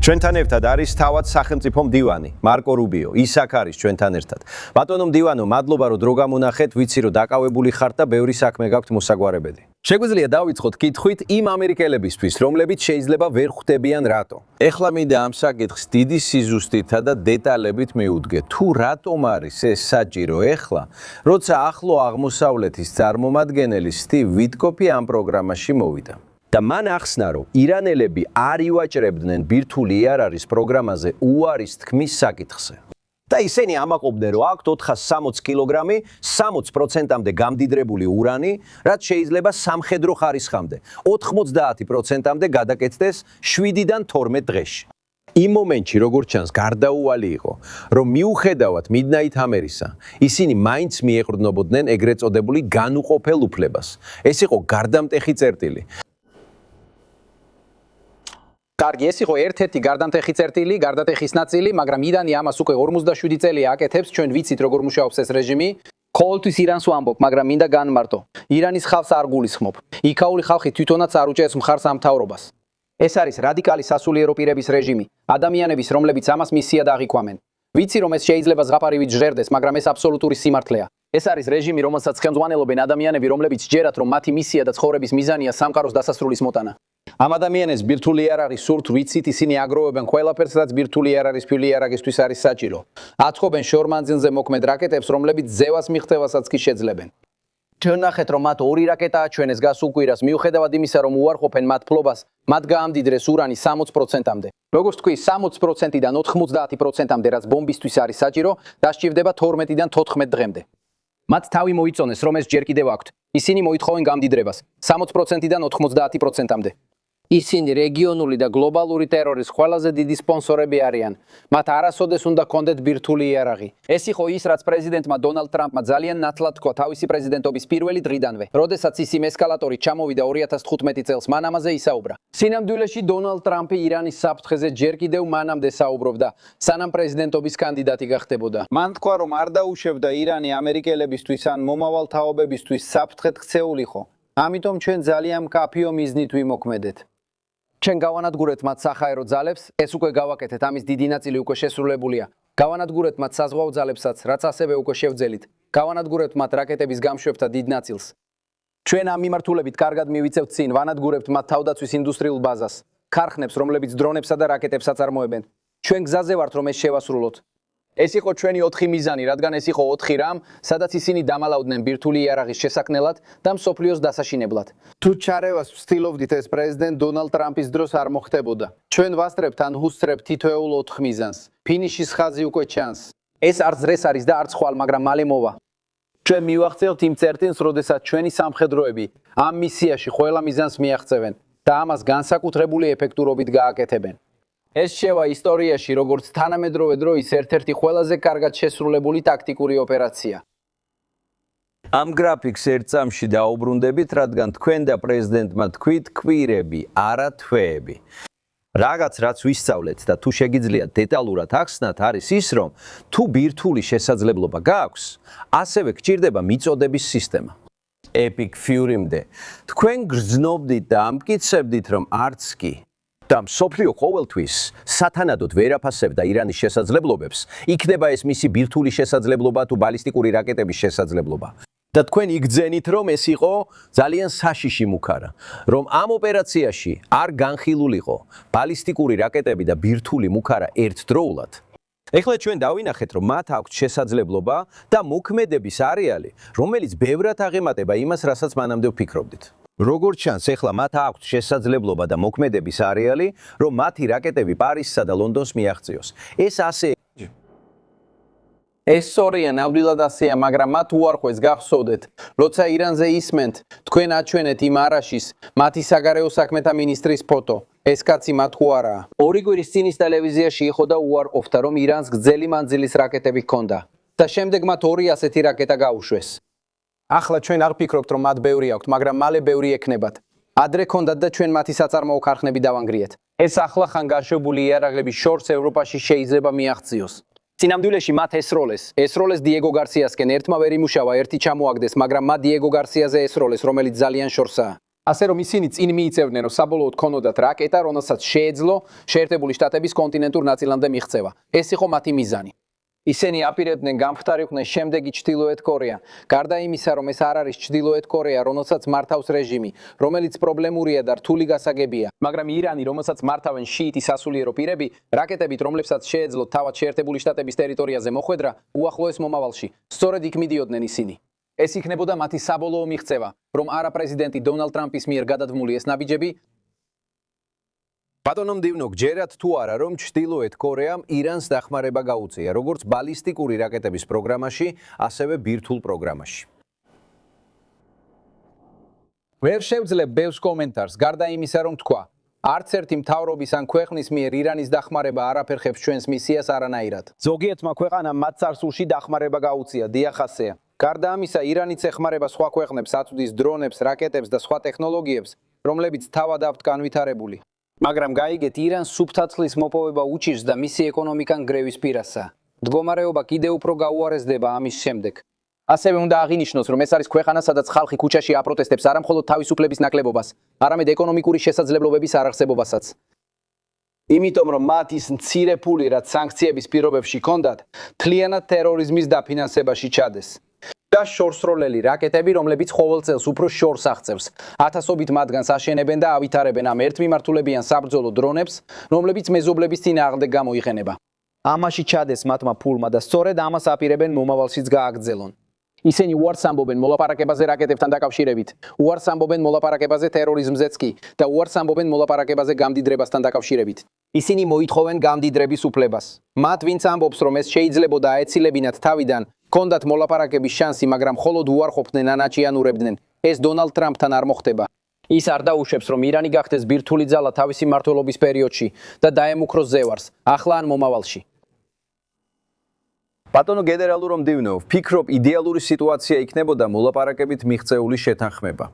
ჩვენთან ერთად არის თავად სახელმწიფო მდივანი მარკო რუბიო. ისაკ არის ჩვენთან ერთად. ბატონო მდივანო, მადლობა რომ დრო გამონახეთ, ვიცი რომ დაკავებული ხართ და ბევრი საქმე გაქვთ მოსაგვარებელი. შეგვიძლია დავიწყოთ კითხვით იმ ამერიკელებისთვის, რომლებიც შეიძლება ვერ ხვდებიან რატო. ეხლა მინდა ამ საკითხს დიდი სიზუსტითა და დეტალებით მიუდგე. თუ რატომ არის ეს საჭირო ეხლა, როცა ახლო აღმოსავლეთის წარმომადგენელი სტივ ვიტკოფი ამ პროგრამაში მოვიდა. და მან ახსნა, რომ ირანელები არ ივაჭრებდნენ ბირთვული იარაღის პროგრამაზე უარის თქმის საკითხზე. და ისინი ამაყობდნენ, რომ აქვთ 460 კილოგრამი 60%-მდე გამდიდრებული ურანი, რაც შეიძლება სამხედრო ხარისხამდე 90%-მდე გადაკეთდეს 7-დან 12 დღეში. იმ მომენტში, როგორც ჩანს, გარდაუვალი იყო, რომ მიუხედავად Midnight Hammer-ისა, ისინი მაინც მიეყრდნობოდნენ ეგრეთ წოდებული განუყოფელ უფლებას. ეს იყო გარდამტეხი წერტილი. კარგი, ეს იყო ერთ-ერთი გარდამტეხი წერტილი, გარდატეხის ნაწილი, მაგრამ ირანი ამას უკვე 57 წელია აკეთებს, ჩვენ ვიცით როგორ მუშაობს ეს რეჟიმი. ყოველთვის ირანს ვამბობ, მაგრამ მინდა განმარტო. ირანის ხალხს არ გულისხმობ. იქაური ხალხი თვითონაც არ უჭერს მხარს ამ მთავრობას. ეს არის რადიკალი სასულიერო პირების რეჟიმი, ადამიანების, რომლებიც ამას მისიად აღიქვამენ. ვიცი რომ ეს შეიძლება ზღაპარივით ჟღერდეს, მაგრამ ეს აბსოლუტური სიმართლეა. ეს არის რეჟიმი, რომელსაც ხელმძღვანელობენ ადამიანები, რომლებიც ჯერათ რომ მათი მისია და ცხოვრების მიზანია სამყაროს დასასრულის მოტანა. ამ ადამიანებს ბირთვული იარაღი სურთ, ვიცით, ისინი აგროვებენ ყველაფერს, რაც ბირთვული იარაღის ფილი იარაღისთვის არის საჭირო. აწყობენ შორმანძილზე მოქმედ რაკეტებს, რომლებიც ზევას მიღწევასაც კი შეძლებენ. ჩვენ ნახეთ, რომ მათ 2 რაკეტა აჩვენეს გას უკვირას, მიუხედავად იმისა, რომ უარყოფენ მათ ფლობას, მათ გაამდიდრეს ურანი 60%-მდე. როგორც თქვი, 60%-დან 90%-მდე, რაც ბომბისთვის არის საჭირო, დასჭირდება 12-დან 14 დღემდე. მათ თავი მოიწონეს, რომ ეს ჯერ კიდევ აქვთ. ისინი მოითხოვენ გამდიდრებას 60%-დან 90%-მდე. ისინი რეგიონული და გლობალური ტერორის ყველაზე დიდი სპონსორები არიან. მათ არასოდეს უნდა კონდეთ ბირთვული იარაღი. ეს იყო ის, რაც პრეზიდენტმა დონალდ ტრამპმა ძალიან ნათლად თქვა თავისი პრეზიდენტობის პირველი დღიდანვე, როდესაც ის იმ ესკალატორით ჩამოვიდა 2015 წელს, მან ამაზე ისაუბრა. სინამდვილეში დონალდ ტრამპი ირანის საფრთხეზე ჯერ კიდევ მანამდე საუბრობდა, სანამ პრეზიდენტობის კანდიდატი გახდებოდა. მან თქვა, რომ არ დაუშვებდა ირანი ამერიკელებისთვის ან მომავალ თაობებისთვის საფრთხეთ ქცეულიყო. ამიტომ ჩვენ ძალიან მკაფიო მიზნით ვიმოქმედეთ. ჩვენ გავანადგურეთ მათ სახაერო ძალებს, ეს უკვე გავაკეთეთ, ამის დიდი ნაწილი უკვე შესრულებულია. გავანადგურეთ მათ საზღვაო ძალებსაც, რაც ასევე უკვე შევძელით. გავანადგურეთ მათ რაკეტების გამშვებთა დიდ ნაწილს. ჩვენ ამ მიმართულებით კარგად მივიცევთ წინ, ვანადგურებთ მათ თავდაცვის ინდუსტრიულ ბაზას, ქარხნებს, რომლებიც დრონებსა და რაკეტებს აწარმოებენ. ჩვენ გზაზე ვართ, რომ ეს შევასრულოთ. ეს იყო ჩვენი 4 მიზანი, რადგან ეს იყო 4 რამ, სადაც ისინი დამალავდნენ ბირთვული იარაღის შესაქმნელად და მსოფლიოს დასაშინებლად. თუ ჩარევას ვცდილობდით, ეს პრეზიდენტ დონალდ ტრამპის დროს არ მოხდებოდა. ჩვენ ვასწრებთ ან ვუსწრებთ თითოეულ 4 მიზანს. ფინიშის ხაზი უკვე ჩანს. ეს არც დღეს არის და არც ხვალ, მაგრამ მალე მოვა. ჩვენ მივახცევთ იმ წერტილს, როდესაც ჩვენი სამხედროები ამ მისიაში ყველა მიზანს მიაღწევენ და ამას განსაკუთრებული ეფექტურობით გააკეთებენ. ეს შევა ისტორიაში როგორც თანამედროვე დროის ერთ-ერთი ყველაზე კარგად შესრულებული ტაქტიკური ოპერაცია. ამ გრაფიკს ერთ წამში დაუბრუნდებით, რადგან თქვენ და პრეზიდენტმა თქვით კვირები, არა თვეები. რაღაც რაც ვისწავლეთ და თუ შეგიძლიათ დეტალურად ახსნათ, არის ის, რომ თუ ბირთვული შესაძლებლობა გააქვს, ასევე გჭირდება მიწოდების სისტემა. Epic Fury-მდე თქვენ გრძნობდით და ამტკიცებდით, რომ არც კი და მსოფლიო ყოველთვის სათანადოდ ვერ აფასებდა ირანის შესაძლებლობებს, იქნება ეს მისი ბირთვული შესაძლებლობა თუ ბალისტიკური რაკეტების შესაძლებლობა. და თქვენ იგრძენით, რომ ეს იყო ძალიან საშიში მუქარა, რომ ამ ოპერაციაში არ განხილულიყო ბალისტიკური რაკეტები და ბირთვული მუქარა ერთდროულად. ეხლა ჩვენ დავინახეთ, რომ მათ აქვთ შესაძლებლობა და მოქმედების არეალი, რომელიც ბევრად აღემატება იმას, რასაც მანამდე ვფიქრობდით. როგორც ჩანს, ეხლა მათ აქვთ შესაძლებლობა და მოქმედების არეალი, რომ მათი რაკეტები პარიზსა და ლონდონს მიაღწიოს. ეს ასე ეს სწორია, ნამდვილად ასეა, მაგრამ მათ უარყვეს, გახსოვდეთ, როცა ირანზე ისმენთ, თქვენ აჩვენეთ იმ არაშის, მათი საგარეო საქმეთა მინისტრის ფოტო. ეს კაცი მათ უარაა. 2 კვირის წინ ის ტელევიზიაში იყო და უარყოფდა, რომ ირანს გრძელი მანძილის რაკეტები ჰქონდა და შემდეგ მათ 2 ასეთი რაკეტა გაუშვეს. ახლა ჩვენ არ ვფიქრობთ, რომ მათ ბევრი აქვთ, მაგრამ მალე ბევრი ექნებათ. ადრე ჰქონდათ და ჩვენ მათი საწარმოო ქარხნები დავანგრიეთ. ეს ახლახან გაშვებული იარაღების შორს ევროპაში შეიძლება მიაღწიოს. სინამდვილეში მათ ესროლეს დიეგო გარსიასკენ ერთმა ვერ იმუშავა, ერთი ჩამოაგდეს, მაგრამ მათ დიეგო გარსიაზე ესროლეს, რომელიც ძალიან შორსაა. ასე რომ ისინი წინ მიიწევდნენ, რომ საბოლოოდ ქონოდათ რაკეტა, რომელსაც შეეძლო შეერთებული შტატების კონტინენტურ ნაწილამდე მიღწევა. ეს იყო მათი მიზანი. ისინი აპირებდნენ გამხდარიყვნენ შემდეგი ჩრდილოეთ კორეა. გარდა იმისა, რომ ეს არ არის ჩრდილოეთ კორეა, რომელსაც მართავს რეჟიმი, რომელიც პრობლემურია და რთული გასაგებია, მაგრამ ირანი, რომელსაც მართავენ შიიტი სასულიერო პირები, რაკეტებით, რომლებსაც შეეძლოთ თავად შეერთებული შტატების ტერიტორიაზე მოხვედრა, უახლოეს მომავალში, სწორედ იქ მიდიოდნენ ისინი. ეს იქნებოდა მათი საბოლოო მიღწევა, რომ არა პრეზიდენტი დონალდ ტრამპის მიერ გადადგმული ეს ნაბიჯები ბატონო მდივნო, გჯერათ თუ არა, რომ ჩრდილოეთ კორეამ ირანს დახმარება გაუწია, როგორც ბალისტიკური რაკეტების პროგრამაში, ასევე ბირთვულ პროგრამაში. ვერ შევძლებ ბევრს კომენტარს, გარდა იმისა, რომ თქვა, არც ერთი მთავრობის ან ქვეყნის მიერ ირანის დახმარება არაფერ ხებს ჩვენს მისიას არანაირად. ზოგიერთმა ქვეყანამ მათ წარსულში დახმარება გაუწია, დიახ ასეა. გარდა ამისა, ირანიც ეხმარება სხვა ქვეყნებს, აწვდის დრონებს, რაკეტებს და სხვა ტექნოლოგიებს, რომლებიც თავად აქვთ განვითარებული. მაგრამ გაიგეთ, ირანს სუფთათლის მოპოვება უჭირს და მისი ეკონომიკა ნგრევის პირასაა. მდგომარეობა კიდევ უფრო გაუარესდება ამის შემდეგ. ასევე უნდა აღინიშნოს, რომ ეს არის ქვეყანა, სადაც ხალხი ქუჩაში აპროტესტებს არა მხოლოდ თავისუფლების ნაკლებობას, არამედ ეკონომიკური შესაძლებლობების არარსებობასაც. იმიტომ რომ მათ ის მცირე ფული, რაც სანქციების პირობებში ჰქონდათ, მთლიანად ტერორიზმის დაფინანსებაში ჩადეს. და შორსროლელი რაკეტები, რომლებიც ყოველ წელს უფრო შორს აღწევს. ათასობით მათგანს აშენებენ და ავითარებენ ამ ერთმიმართულებიან საბრძოლო დრონებს, რომლებიც მეზობლების წინააღმდეგ გამოიყენება. ამაში ჩადეს მათმა ფულმა და სწორედ ამას აპირებენ მომავალშიც გააგრძელონ. ისინი უარს ამბობენ მოლაპარაკებაზე რაკეტებთან დაკავშირებით, უარს ამბობენ მოლაპარაკებაზე ტერორიზმზეც კი და უარს ამბობენ მოლაპარაკებაზე გამდიდრებასთან დაკავშირებით. ისინი მოითხოვენ გამდიდრების უფლებას. მათ ვინც ამბობს, რომ ეს შეიძლებოდა აეცილებინათ თავიდან, ჰქონდათ მოლაპარაკების შანსი, მაგრამ მხოლოდ უარყოფდნენ ან აჭიანურებდნენ. ეს დონალდ ტრამპთან არ მოხდება. ის არ დაუშვებს, რომ ირანი გახდეს ბირთვული ძალა თავისი მმართველობის პერიოდში და დაემუქროს ზევარს, ახლა ან მომავალში. ბატონო გენერალურო მდივნო, ვფიქრობ იდეალური სიტუაცია იქნებოდა მოლაპარაკებით მიღწეული შეთანხმება.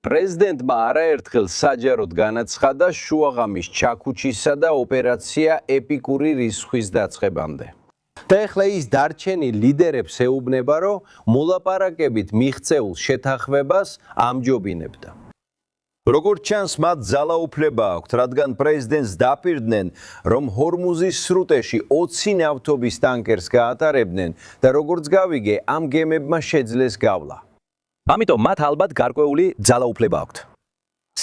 პრეზიდენტმა არაერთხელ საჯაროდ განაცხადა შუაღამის ჩაქუჩისა და ოპერაცია ეპიკური რისხვის დაწყებამდე. და ეხლა ის დარჩენილ ლიდერებს ეუბნება, რომ მოლაპარაკებით მიღწეულ შეთანხმებას ამჯობინებდა. როგორც ჩანს, მათ ძალაუფლება აქვთ, რადგან პრეზიდენტს დაპირდნენ, რომ ჰორმუზის სრუტეში 20 ნავთობის ტანკერს გაატარებდნენ და როგორც გავიგე, ამ გემებმა შეძლეს გავლა. ამიტომ მათ ალბათ გარკვეული ძალაუფლება აქვთ.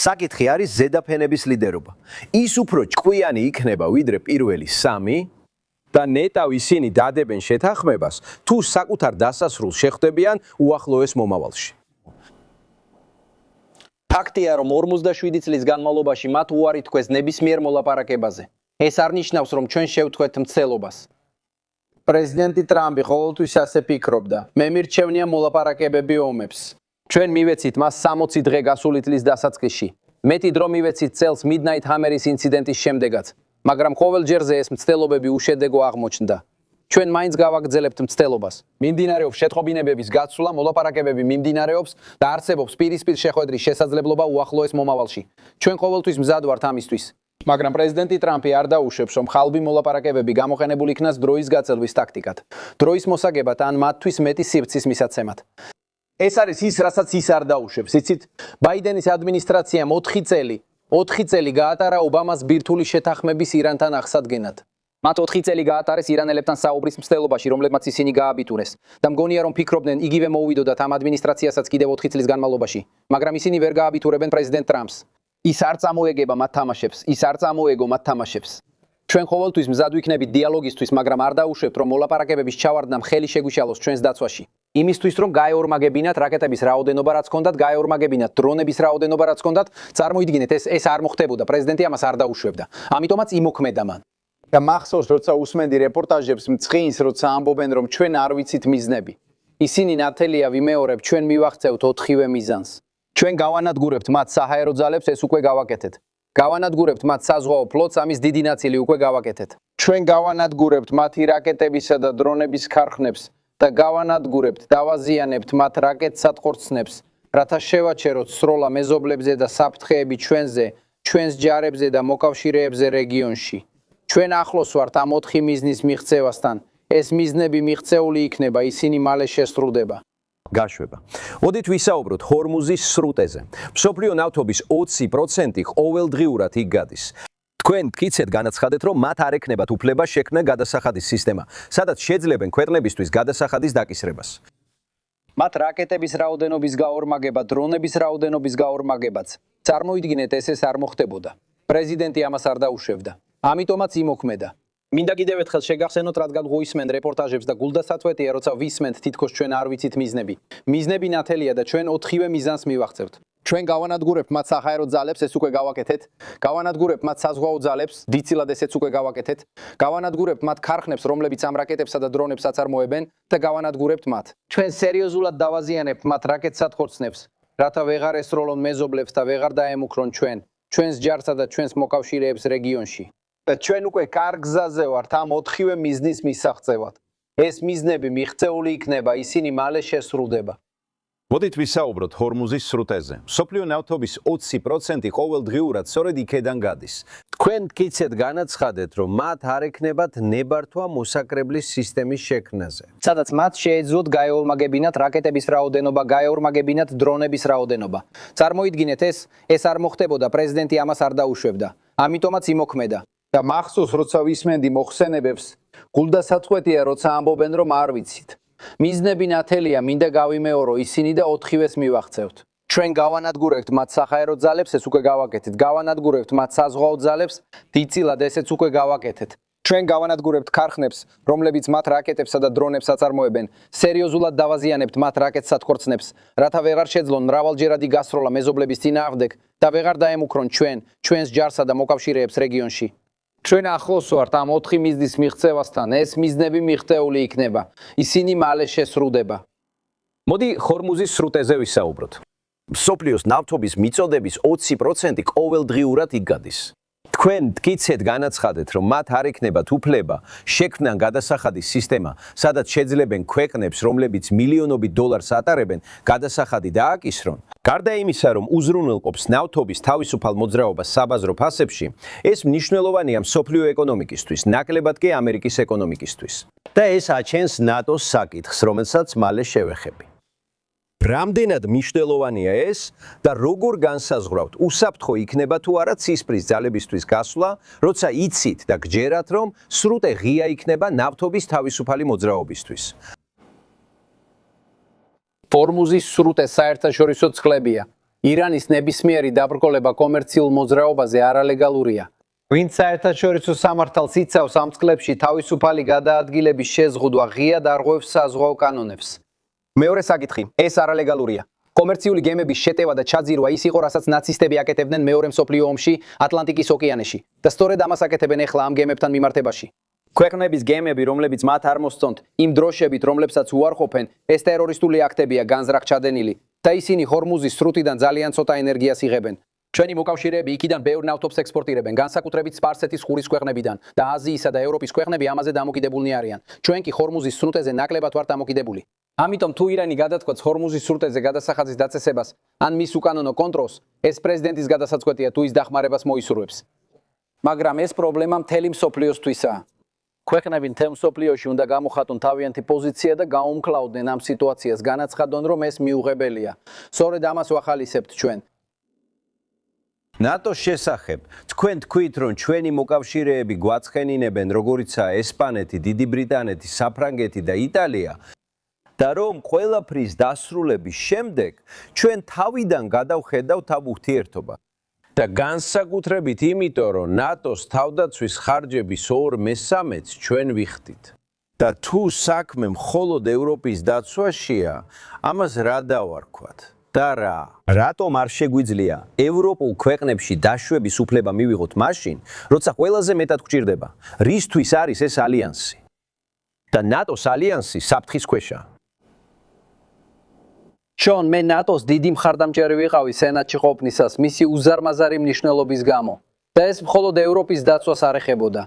საკითხი არის ზედაფენების ლიდერობა. ის უფრო ჭკვიანი იქნება, ვიდრე პირველი 3 და ნეტავ ისინი დადებენ შეთანხმებას, თუ საკუთარ დასასრულს შეხვდებიან უახლოეს მომავალში. ფაქტია, რომ 47 წლის განმავლობაში მათ უარი თქვეს ნებისმიერ მოლაპარაკებაზე. ეს არ ნიშნავს, რომ ჩვენ შევთქვეთ მცდელობას. პრეზიდენტი ტრამპი ყოველთვის ასე ფიქრობდა. მე მირჩევნია მოლაპარაკებები ომებს. ჩვენ მივეცით მას 60 დღე გასული წლის დასაწყისში. მეტი დრო მივეცით წელს Midnight Hammer-ის ინციდენტის შემდეგაც, მაგრამ ყოველჯერზე ეს მცდელობები უშედეგო აღმოჩნდა. ჩვენ მაინც გავაგრძელებთ მცდელობას. მიმდინარეობს შეტყობინებების გაცვლა, მოლაპარაკებები მიმდინარეობს და არსებობს პირისპირ შეხვედრის შესაძლებლობა უახლოეს მომავალში. ჩვენ ყოველთვის მზად ვართ ამისთვის. მაგრამ პრეზიდენტი ტრამპი არ დაუშვებს, რომ ხალბი მოლაპარაკებები გამოყენებული იქნას დროის გაწელვის ტაქტიკად. დროის მოსაგებად ან მათთვის მეტი სივრცის მისაცემად. ეს არის ის, რასაც ის არ დაუშვებს. იცით, ბაიდენის ადმინისტრაციამ 4 წელი გაატარა ობამას ბირთვული შეთანხმების ირანთან აღსადგენად. მათ 4 წელი გაატარეს ირანელებთან საუბრის მცდელობაში, რომლებმაც ისინი გააბიტურეს. და მგონია, რომ ფიქრობდნენ, იგივე მოუვიდოდათ ამ ადმინისტრაციასაც კიდევ 4 წლის განმავლობაში, მაგრამ ისინი ვერ გააბიტურებენ პრეზიდენტ ტრამპს. ის არ წამოეგება მათ თამაშებს, ის არ წამოეგო მათ თამაშებს. ჩვენ ყოველთვის მზად ვიქნებით დიალოგისთვის, მაგრამ არ დაუშვებთ, რომ მოლაპარაკებების ჩავარდნამ ხელი შეგვიშალოს ჩვენს დაცვაში. იმისთვის, რომ გაეორმაგებინათ რაკეტების რაოდენობა, რაც ჰქონდათ, გაეორმაგებინათ დრონების რაოდენობა, რაც ჰქონდათ, წარმოიდგინეთ, ეს არ მოხდებოდა, პრეზიდენტი ამას არ დაუშვებდა. ამიტომაც იმოქმედა მან. და მახსოვს, როცა უსმენდი რეპორტაჟებს მწყინს, როცა ამბობენ, რომ ჩვენ არ ვიცით მიზნები. ისინი ნათელია ვიმეორებ, ჩვენ მივახცევთ 4-ვე მიზანს. ჩვენ გავანადგურებთ მათ საჰაერო ძალებს, ეს უკვე გავაკეთეთ. გავანადგურებთ მათ საზღვაო ფლოტს, ამის დიდი ნაწილი უკვე გავაკეთეთ. ჩვენ გავანადგურებთ მათი რაკეტებისა და დრონების ქარხნებს და გავანადგურებთ, დავაზიანებთ მათ რაკეტსატყორცნებს, რათა შევაჩეროთ სროლა მეზობლებზე და საფრთხეები ჩვენზე, ჩვენს ჯარებზე და მოკავშირეებზე რეგიონში. ჩვენ ახლოს ვართ ამ 4 მიზნის მიღწევასთან. ეს მიზნები მიღწეული იქნება, ისინი მალე შესრულდება. გაშვება. მოდით ვისაუბროთ ჰორმუზის სრუტეზე. მსოფლიო ნავთობის 20% ყოველდღიურად იქ გადის. თქვენ მტკიცედ განაცხადეთ, რომ მათ არ ექნებათ უფლება შექმნან გადასახადის სისტემა, სადაც შეძლებენ ქვეყნებისთვის გადასახადის დაკისრებას. მათ რაკეტების რაოდენობის გაორმაგება, დრონების რაოდენობის გაორმაგებაც წარმოიდგინეთ, ეს არ მოხდებოდა. პრეზიდენტი ამას არ დაუშვებდა. ამიტომაც იმოქმედა. მინდა კიდევ ერთხელ შეგახსენოთ, რადგან გვისმენთ რეპორტაჟებს და გულდასაწვეტია, როცა ვისმენთ თითქოს ჩვენ არ ვიცით მიზნები. მიზნები ნათელია და ჩვენ 4-ვე მიზანს მივახცევთ. ჩვენ გავანადგურებთ მათ საჰაერო ძალებს, ეს უკვე გავაკეთეთ. გავანადგურებთ მათ საზღვაო ძალებს, დიდწილად ესეც უკვე გავაკეთეთ. გავანადგურებთ მათ ქარხნებს, რომლებიც ამ რაკეტებსა და დრონებსაც არმოებენ და გავანადგურებთ მათ. ჩვენ სერიოზულად დავაზიანებთ მათ რაკეტსატხორცნებს, რათა ვეღარ ესროლონ მეზობლებს და ვეღარ დაემუქრონ ჩვენს ჯარსა და ჩვენს მოკავშირეებს რეგიონში. და ჩვენ უკვე კარგ გზაზე ვართ ამ 4-ვე მიზნის მისაღწევად. ეს მიზნები მიღწეული იქნება, ისინი მალე შესრულდება. მოდით ვისაუბროთ ჰორმუზის სრუტეზე. მსოფლიო ნავთობის 20% ყოველდღიურად სწორედ იქედან გადის. თქვენ მტკიცედ განაცხადეთ, რომ მათ არ ექნებათ ნებართვა მოსაკრებლის სისტემის შექმნაზე. სადაც მათ შეეძლოთ გაეორმაგებინათ რაკეტების რაოდენობა, გაეორმაგებინათ დრონების რაოდენობა. წარმოიდგინეთ, ეს არ მოხდებოდა, პრეზიდენტი ამას არ დაუშვებდა. ამიტომაც იმოქმედა. და მახსოვს, როცა ვისმენდი მოხსენებებს, გულდასაწყვეტია, როცა ამბობენ, რომ არ ვიცით. მიზნები ნათელია, მინდა გავიმეორო, ისინი და 4-ვეს მივახცევთ. ჩვენ გავანადგურებთ მათ საჰაერო ძალებს, ეს უკვე გავაკეთეთ. გავანადგურებთ მათ საზღვაო ძალებს, დიდწილად ესეც უკვე გავაკეთეთ. ჩვენ გავანადგურებთ ქარხნებს, რომლებიც მათ რაკეტებსა და დრონებსაც არმოებენ. სერიოზულად დავაზიანებთ მათ რაკეტსატხორცნებს, რათა ვეღარ შეძლონ მრავალჯერადი გასროლა მეზობლების წინააღმდეგ და ვეღარ დაემუქრონ ჩვენს ჯარსა და მოკავშირეებს რეგიონში. ჩვენ ახლოს ვართ ამ 4 მიზნის მიღწევასთან, ეს მიზნები მიღწეული იქნება. ისინი მალე შესრულდება. მოდი ჰორმუზის სრუტეზე ვისაუბროთ. მსოფლიოს ნავთობის მიწოდების 20% ყოველდღიურად იქ გადის. თქვენ მტკიცედ განაცხადეთ, რომ მათ არ ექნებათ უფლება შექმნან გადასახადის სისტემა, სადაც შეძლებენ ქვეყნებს, რომლებიც მილიონობით დოლარს ატარებენ, გადასახადი დააკისრონ. გარდა იმისა, რომ უზრუნველყოფს ნავთობის თავისუფალ მოძრაობას საბაზრო ფასებში, ეს მნიშვნელოვანია მსოფლიო ეკონომიკისთვის, ნაკლებად კი ამერიკის ეკონომიკისთვის. და ეს აჩენს ნატოს საკითხს, რომელსაც მალე შევეხები. რამდენად მნიშვნელოვანია ეს და როგორ განსაზღვრავთ, უსაფრთხო იქნება თუ არა ცისფრის ძალებისთვის გასვლა, როცა იცით და გჯერათ, რომ სრუტე ღია იქნება ნავთობის თავისუფალი მოძრაობისთვის. ჰორმუზის სრუტე საერთაშორისო წყლებია. ირანის ნებისმიერი დაბრკოლება კომერციულ მოძრაობაზე არალეგალურია. ვინც საერთაშორისო სამართალს იცავს ამ წყლებში თავისუფალი გადაადგილების შეზღუდვა ღია დარღვევს საზღვაო კანონებს. მეორე საკითხი, ეს არალეგალურია. კომერციული გემების შეტევა და ჩაძირვა ის იყო, რასაც ნაცისტები აკეთებდნენ მეორე მსოფლიო ომში ატლანტიკის ოკეანეში და სწორედ ამას აკეთებენ ახლა ამ გემებთან მიმართებაში. ქვეყნების გემები, რომლებიც მათ არ მოსწონთ, იმ დროშებით, რომლებსაც უარყოფენ, ეს ტერორისტული აქტებია განზრახ ჩადენილი და ისინი ჰორმუზის სრუტიდან ძალიან ცოტა ენერგიას იღებენ. ჩვენი მოკავშირეები იქიდან ბევრ ნავთობს ექსპორტირებენ, განსაკუთრებით სპარსეთის ყურის ქვეყნებიდან და აზიისა და ევროპის ქვეყნები ამაზე დამოკიდებულნი არიან. ჩვენ კი ჰორმუზის სრუტეზე ნაკლებად ვართ დამოკიდებული. ამიტომ თუ ირანი გადაწყვეტს ჰორმუზის სრუტეზე გადასახადის დაწესებას ან მის უკანონო კონტროლს, ეს პრეზიდენტის გადასაწყვეტია თუ ის დახმარებას მოისურვებს. მაგრამ ეს პრობლემა მთელი მსოფლიოსთვისაა. ქვეყნები მთელ მსოფლიოში უნდა გამოხატონ თავიანთი პოზიცია და გაუმკლავდნენ ამ სიტუაციას, განაცხადონ, რომ ეს მიუღებელია. სწორედ ამას ვახალისებთ ჩვენ. ნატოს შესახებ თქვენ თქვით, რომ ჩვენი მოკავშირეები გვაცხენინებენ, როგორიცაა ესპანეთი, დიდი ბრიტანეთი, საფრანგეთი და იტალია. და რომ ყველაფრის დასრულების შემდეგ ჩვენ თავიდან გადავხედავთ ამ ურთიერთობა. და განსაკუთრებით იმიტომ, რომ ნატოს თავდაცვის ხარჯების 2/3-ს ჩვენ ვიხდით. და თუ საქმე მხოლოდ ევროპის დაცვაშია, ამას რა დავარქვათ? და რა? რატომ არ შეგვიძლია ევროპულ ქვეყნებში დაშვების უფლება მივიღოთ მაშინ, როცა ყველაზე მეტად გვჭირდება? რისთვის არის ეს ალიანსი? და ნატოს ალიანსი საფრთხის ქვეშაა. John, მე ნატოს დიდი მხარდამჭერი ვიყავი სენატში ყოფნისას, მისი უზარმაზარი მნიშვნელობის გამო. და ეს მხოლოდ ევროპის დაცვას არ ეხებოდა.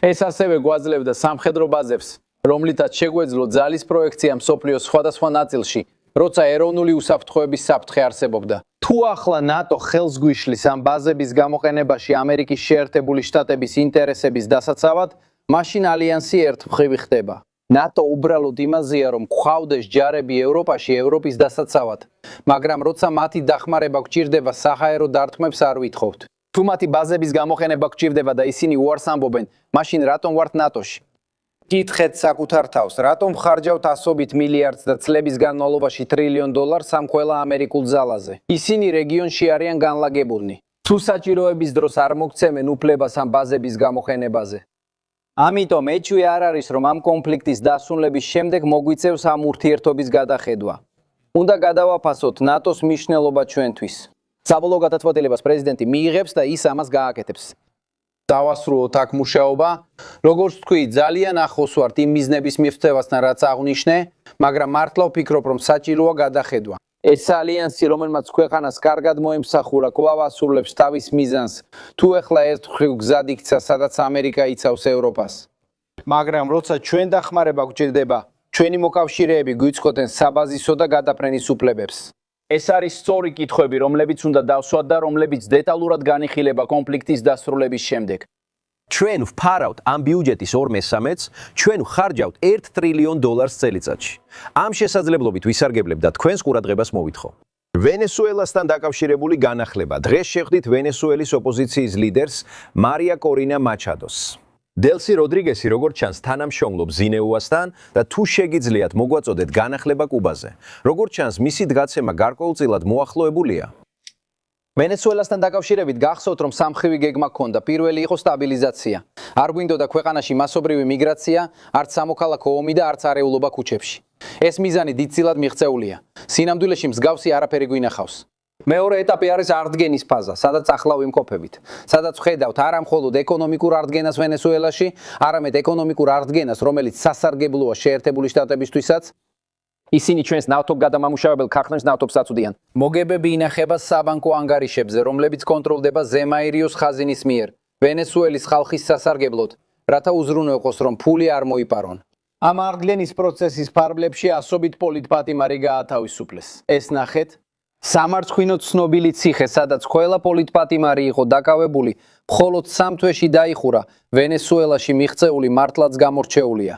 ეს ასევე გვაძლევდა სამხედრო ბაზებს, რომლითაც შეგვეძლო ძალის პროექცია მსოფლიოს სხვადასხვა ნაწილში, როცა ეროვნული უსაფრთხოების საფრთხე არსებობდა. თუ ახლა ნატო ხელს გვიშლის ამ ბაზების გამოყენებაში ამერიკის შეერთებული შტატების ინტერესების დასაცავად, მაშინ ალიანსი ერთმხრივი ხდება. ნატო უბრალოდ იმაზეა, რომ გვხავდეს ჯარები ევროპაში, ევროპის დასაცავად, მაგრამ როცა მათი დახმარება გჭირდება საჰაერო დარტყმებს არ ვითხოვთ. თუ მათი ბაზების გამოყენება გჭირდება და ისინი უარს ამბობენ, მაშინ რატომ ვართ ნატოში? კითხეთ საკუთარ თავს, რატომ ხარჯავთ ასობით მილიარდს და წლების განმავლობაში $1 ტრილიონ ამ ყველა ამერიკულ ძალაზე? ისინი რეგიონში არიან განლაგებულნი. თუ საჭიროების დროს არ მოგცემენ უფლებას ამ ბაზების გამოყენებაზე. ამიტომ ეჭვი არ არის, რომ ამ კონფლიქტის დასრულების შემდეგ მოგვიწევს ამ ურთიერთობის გადახედვა. უნდა გადავაფასოთ ნატოს მნიშვნელობა ჩვენთვის. საბოლოო გადაწყვეტილებას პრეზიდენტი მიიღებს და ის ამას გააკეთებს. დავასრულოთ აქ მუშაობა. როგორც თქვი, ძალიან ახლოს ვართ იმ მიზნების მიღწევასთან, რაც აღვნიშნე, მაგრამ მართლა ვფიქრობ, რომ საჭიროა გადახედვა. ეს ალიანსი, რომელმაც ქვეყანას კარგად მოემსახურა, კვლავ ასრულებს თავის მიზანს, თუ ეხლა ერთხელ გზად იქცა, სადაც ამერიკა იცავს ევროპას. მაგრამ როცა ჩვენ დახმარება გვჭირდება, ჩვენი მოკავშირეები გვიწყობენ საბაზისო და გადაფრენის უფლებებს. ეს არის სწორი კითხვები, რომლებიც უნდა დავსვათ და რომლებიც დეტალურად განიხილება კონფლიქტის დასრულების შემდეგ. ჩვენ ვფარავთ ამ ბიუჯეტის 2/3-ს, ჩვენ ვხარჯავთ $1 ტრილიონ წელიწადში. ამ შესაძლებლობით ვისარგებლებ და თქვენს ყურადღებას მოვითხოვ. ვენესუელასთან დაკავშირებული განახლება. დღეს შეხვდით ვენესუელის ოპოზიციის ლიდერს მარია კორინა მაჩადოს. დელსი როდრიგესი როგორც ჩანს თანამშრომლობს ზინეუასთან და თუ შეგიძლიათ მოგვაწოდეთ განახლება კუბაზე. როგორც ჩანს მისი დგაცემა გარკვეულწილად მოახლოებულია. ვენესუელასთან დაკავშირებით გახსოვთ, რომ სამხრივი გეგმა ჰქონდა. პირველი იყო სტაბილიზაცია. არ გვინდოდა ქვეყანაში მასობრივი მიგრაცია, არც სამოქალაქო ომი და არც არეულობა ქუჩებში. ეს მიზანი დიდწილად მიღწეულია. სინამდვილეში მსგავსი არაფერი გვინახავს. მეორე ეტაპი არის აღდგენის ფაზა, სადაც ახლა ვიმყოფებით. სადაც ვხედავთ არა მხოლოდ ეკონომიკურ აღდგენას ვენესუელაში, არამედ ეკონომიკურ აღდგენას, რომელიც სასარგებლოა შეერთებული შტატებისთვისაც. ისინი ჩვენს ნავთობ გადამამუშავებელ ქარხნებს ნავთობს აწვდიან. მოგებები ინახება საბანკო ანგარიშებზე, რომლებიც კონტროლდება ზემაირიოს ხაზინის მიერ, ვენესუელის ხალხის სასარგებლოდ, რათა უზრუნველყოს, რომ ფული არ მოიპარონ. ამ აღდგენის პროცესის ფარგლებში ასობით პოლიტპატიმარი გაათავისუფლეს. ეს ნახეთ. სამარცხვინო ცნობილი ციხე, სადაც ყველა პოლიტპატიმარი იყო დაკავებული, მხოლოდ 3 თვეში დაიხურა. ვენესუელაში მიღწეული მართლაც გამორჩეულია.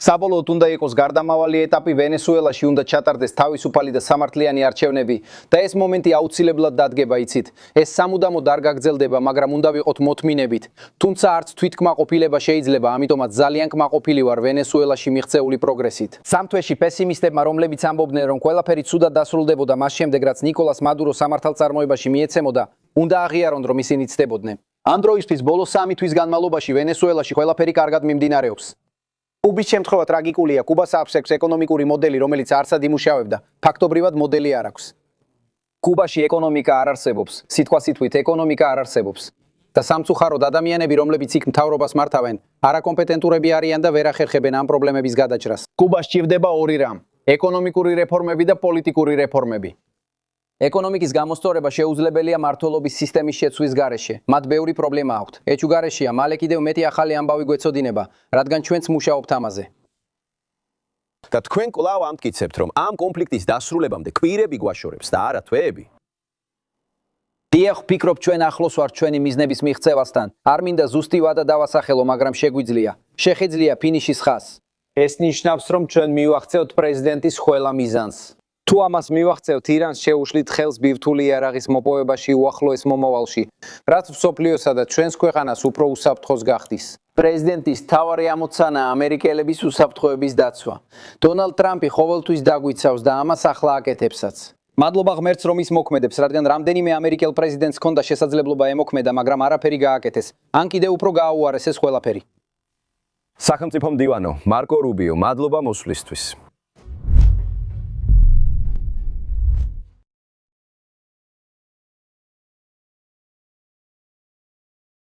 საბოლოოდ უნდა იყოს გარდამავალი ეტაპი, ვენესუელაში უნდა ჩატარდეს თავისუფალი და სამართლიანი არჩევნები და ეს მომენტი აუცილებლად დადგება, იცით. ეს სამუდამოდ არ გაგრძელდება, მაგრამ უნდა ვიყოთ მოთმინებით. თუმცა არც თვითკმაყოფილება შეიძლება, ამიტომაც ძალიან კმაყოფილი ვარ ვენესუელაში მიღწეული პროგრესით. 3 თვეში პესიმისტებმა, რომლებიც ამბობდნენ, რომ ყველაფერი ცუდად დასრულდებოდა მას შემდეგ, რაც ნიკოლას მადურო სამართალწარმოებაში მიეცემოდა, უნდა აღიარონ, რომ ისინი ცდებოდნენ. ამ დროისთვის ბოლო 3 თვის განმავლობაში ვენესუელაში ყველაფერი კარგად მიმდინარეობს. კუბის შემთხვევა ტრაგიკულია. კუბას აქვს ეკონომიკური მოდელი, რომელიც არცად იმუშავებდა. ფაქტობრივად მოდელი არ აქვს. კუბაში ეკონომიკა არ არსებობს. სიტყვასიტყვით ეკონომიკა არ არსებობს. და სამწუხაროდ ადამიანები, რომლებიც იქ მთავრობას მართავენ, არაკომპეტენტურები არიან და ვერ ახერხებენ ამ პრობლემების გადაჭრას. კუბას სჭირდება ორი რამ: ეკონომიკური რეფორმები და პოლიტიკური რეფორმები. ეკონომიკის გამოსწორება შეუძლებელია მართლობის სისტემის შეცვლის გარეშე. მათ ბევრი პრობლემა აქვთ. ეჭვგარეშეა, მალე კიდევ მეტი ახალი ამბავი გვეცოდინება, რადგან ჩვენც მუშაობთ ამაზე. და თქვენ კვლავ ამტკიცებთ, რომ ამ კონფლიქტის დასრულებამდე კვირები გვაშორებს და არა თვეები. დიახ, ვფიქრობ, ჩვენ ახლოს ვართ ჩვენი მიზნების მიღწევასთან. არ მინდა ზუსტი ვადა დავასახელო, მაგრამ შეგვიძლია. შეხიძლია ფინიშის ხაზს. ეს ნიშნავს, რომ ჩვენ მივახცევთ პრეზიდენტის ყველა მიზანს. თუ ამას მივახცევთ, ირანს შეუშლით ხელს ბირთვული იარაღის მოპოვებაში უახლოეს მომავალში, რაც მსოფლიოსა და ჩვენს ქვეყანას უფრო უსაფრთხოს გახდის. პრეზიდენტის მთავარი ამოცანაა ამერიკელების უსაფრთხოების დაცვა. დონალდ ტრამპი ყოველთვის დაგვიცავს და ამას ახლა აკეთებსაც. მადლობა ღმერთს, რომ ის მოქმედებს, რადგან რამდენიმე ამერიკელ პრეზიდენტს ჰქონდა შესაძლებლობა ემოქმედა, მაგრამ არაფერი გააკეთეს. ან კიდევ უფრო გააუარეს ეს ყველაფერი. სახელმწიფო მდივანო მარკო რუბიო, მადლობა მოსვლისთვის.